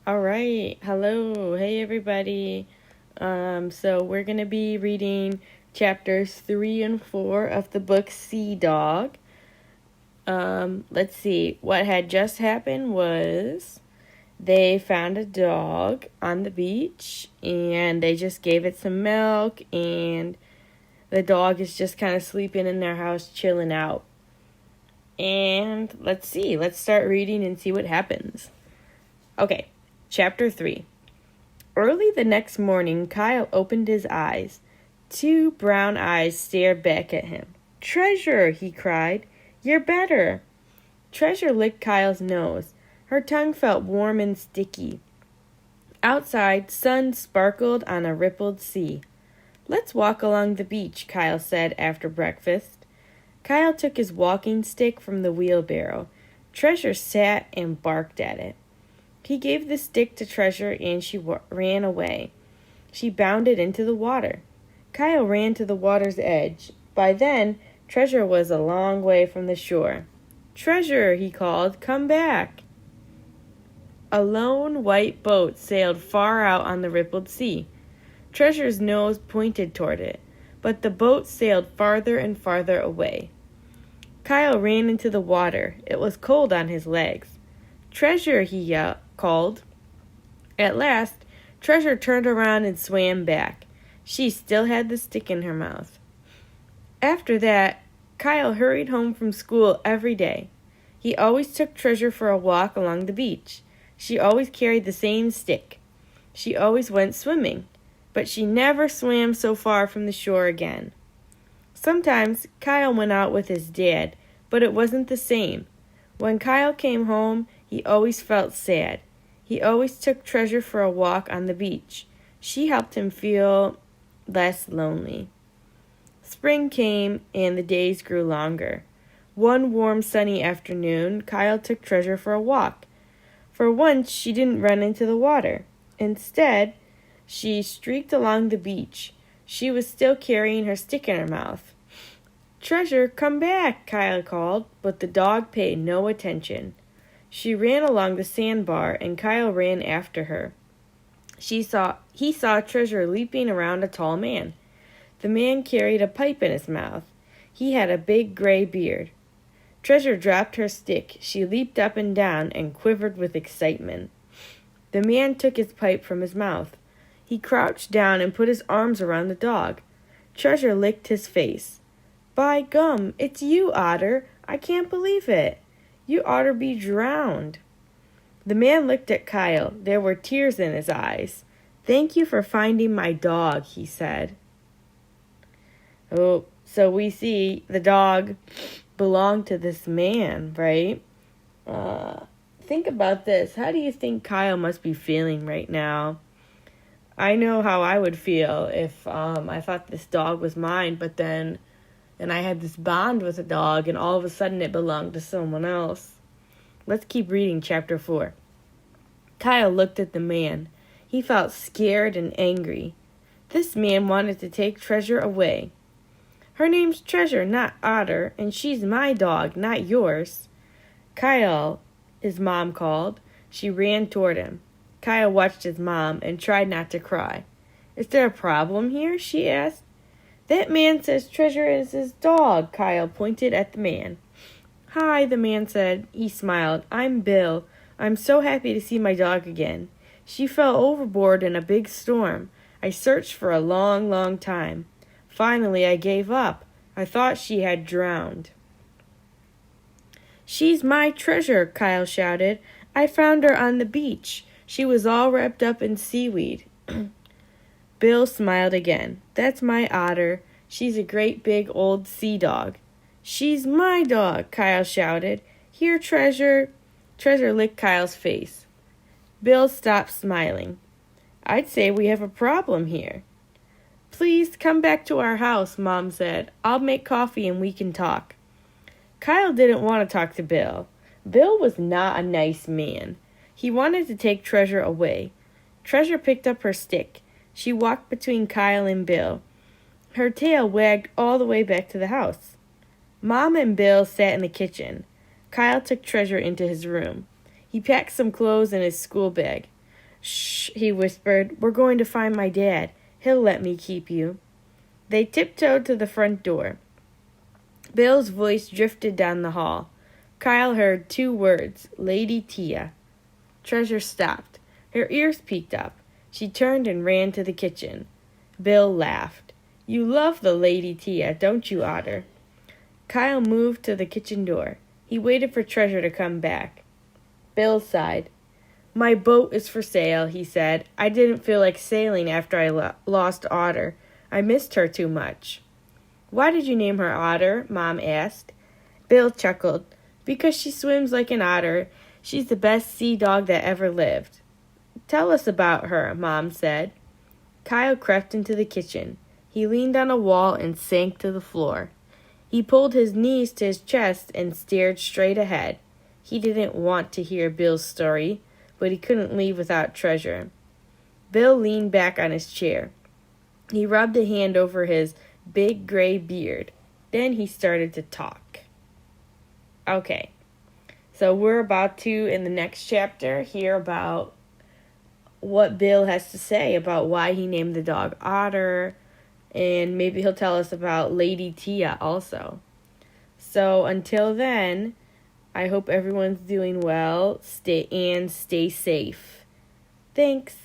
All right. Hello. Hey, everybody. So we're going to be reading chapters 3 and 4 of the book Sea Dog. Let's see. What had just happened was they found a dog on the beach and they just gave it some milk, and the dog is just kind of sleeping in their house, chilling out. And let's see. Let's start reading and see what happens. Okay. Chapter 3. Early the next morning, Kyle opened his eyes. 2 brown eyes stared back at him. "Treasure!" he cried. "You're better!" Treasure licked Kyle's nose. Her tongue felt warm and sticky. Outside, sun sparkled on a rippled sea. "Let's walk along the beach," Kyle said after breakfast. Kyle took his walking stick from the wheelbarrow. Treasure sat and barked at it. He gave the stick to Treasure and she ran away. She bounded into the water. Kyle ran to the water's edge. By then, Treasure was a long way from the shore. "Treasure," he called, "come back." A lone white boat sailed far out on the rippled sea. Treasure's nose pointed toward it, but the boat sailed farther and farther away. Kyle ran into the water. It was cold on his legs. "Treasure," he called. At last, Treasure turned around and swam back. She still had the stick in her mouth. After that, Kyle hurried home from school every day. He always took Treasure for a walk along the beach. She always carried the same stick. She always went swimming, but she never swam so far from the shore again. Sometimes Kyle went out with his dad, but it wasn't the same. When Kyle came home, he always felt sad. He always took Treasure for a walk on the beach. She helped him feel less lonely. Spring came and the days grew longer. One warm, sunny afternoon, Kyle took Treasure for a walk. For once, she didn't run into the water. Instead, she streaked along the beach. She was still carrying her stick in her mouth. "Treasure, come back," Kyle called, but the dog paid no attention. She ran along the sandbar, and Kyle ran after her. He saw Treasure leaping around a tall man. The man carried a pipe in his mouth. He had a big gray beard. Treasure dropped her stick. She leaped up and down and quivered with excitement. The man took his pipe from his mouth. He crouched down and put his arms around the dog. Treasure licked his face. "By gum, it's you, Otter. I can't believe it. You oughter be drowned." The man looked at Kyle. There were tears in his eyes. "Thank you for finding my dog," he said. Oh, so we see the dog belonged to this man, right? Think about this. How do you think Kyle must be feeling right now? I know how I would feel if I thought this dog was mine, but then I had this bond with a dog, and all of a sudden it belonged to someone else. Let's keep reading chapter 4. Kyle looked at the man. He felt scared and angry. This man wanted to take Treasure away. "Her name's Treasure, not Otter, and she's my dog, not yours." "Kyle," his mom called. She ran toward him. Kyle watched his mom and tried not to cry. "Is there a problem here?" she asked. "That man says Treasure is his dog." Kyle pointed at the man. "Hi," the man said. He smiled. "I'm Bill. I'm so happy to see my dog again. She fell overboard in a big storm. I searched for a long, long time. Finally, I gave up. I thought she had drowned." "She's my treasure," Kyle shouted. "I found her on the beach. She was all wrapped up in seaweed." Bill smiled again. "That's my Otter. She's a great big old sea dog." "She's my dog," Kyle shouted. "Here, Treasure." Treasure licked Kyle's face. Bill stopped smiling. "I'd say we have a problem here." "Please come back to our house," Mom said. "I'll make coffee and we can talk." Kyle didn't want to talk to Bill. Bill was not a nice man. He wanted to take Treasure away. Treasure picked up her stick. She walked between Kyle and Bill. Her tail wagged all the way back to the house. Mom and Bill sat in the kitchen. Kyle took Treasure into his room. He packed some clothes in his school bag. "Shh," he whispered. "We're going to find my dad. He'll let me keep you." They tiptoed to the front door. Bill's voice drifted down the hall. Kyle heard 2 words, Lady Tia. Treasure stopped. Her ears peeked up. She turned and ran to the kitchen. Bill laughed. "You love the Lady Tia, don't you, Otter?" Kyle moved to the kitchen door. He waited for Treasure to come back. Bill sighed. "My boat is for sale," he said. "I didn't feel like sailing after I lost Otter. I missed her too much." "Why did you name her Otter?" Mom asked. Bill chuckled. "Because she swims like an otter. She's the best sea dog that ever lived." "Tell us about her," Mom said. Kyle crept into the kitchen. He leaned on a wall and sank to the floor. He pulled his knees to his chest and stared straight ahead. He didn't want to hear Bill's story, but he couldn't leave without Treasure. Bill leaned back on his chair. He rubbed a hand over his big gray beard. Then he started to talk. Okay, so we're about to, in the next chapter, hear about what Bill has to say about why he named the dog Otter, and maybe he'll tell us about Lady Tia also. So until then, I hope everyone's doing well. Stay safe. Thanks.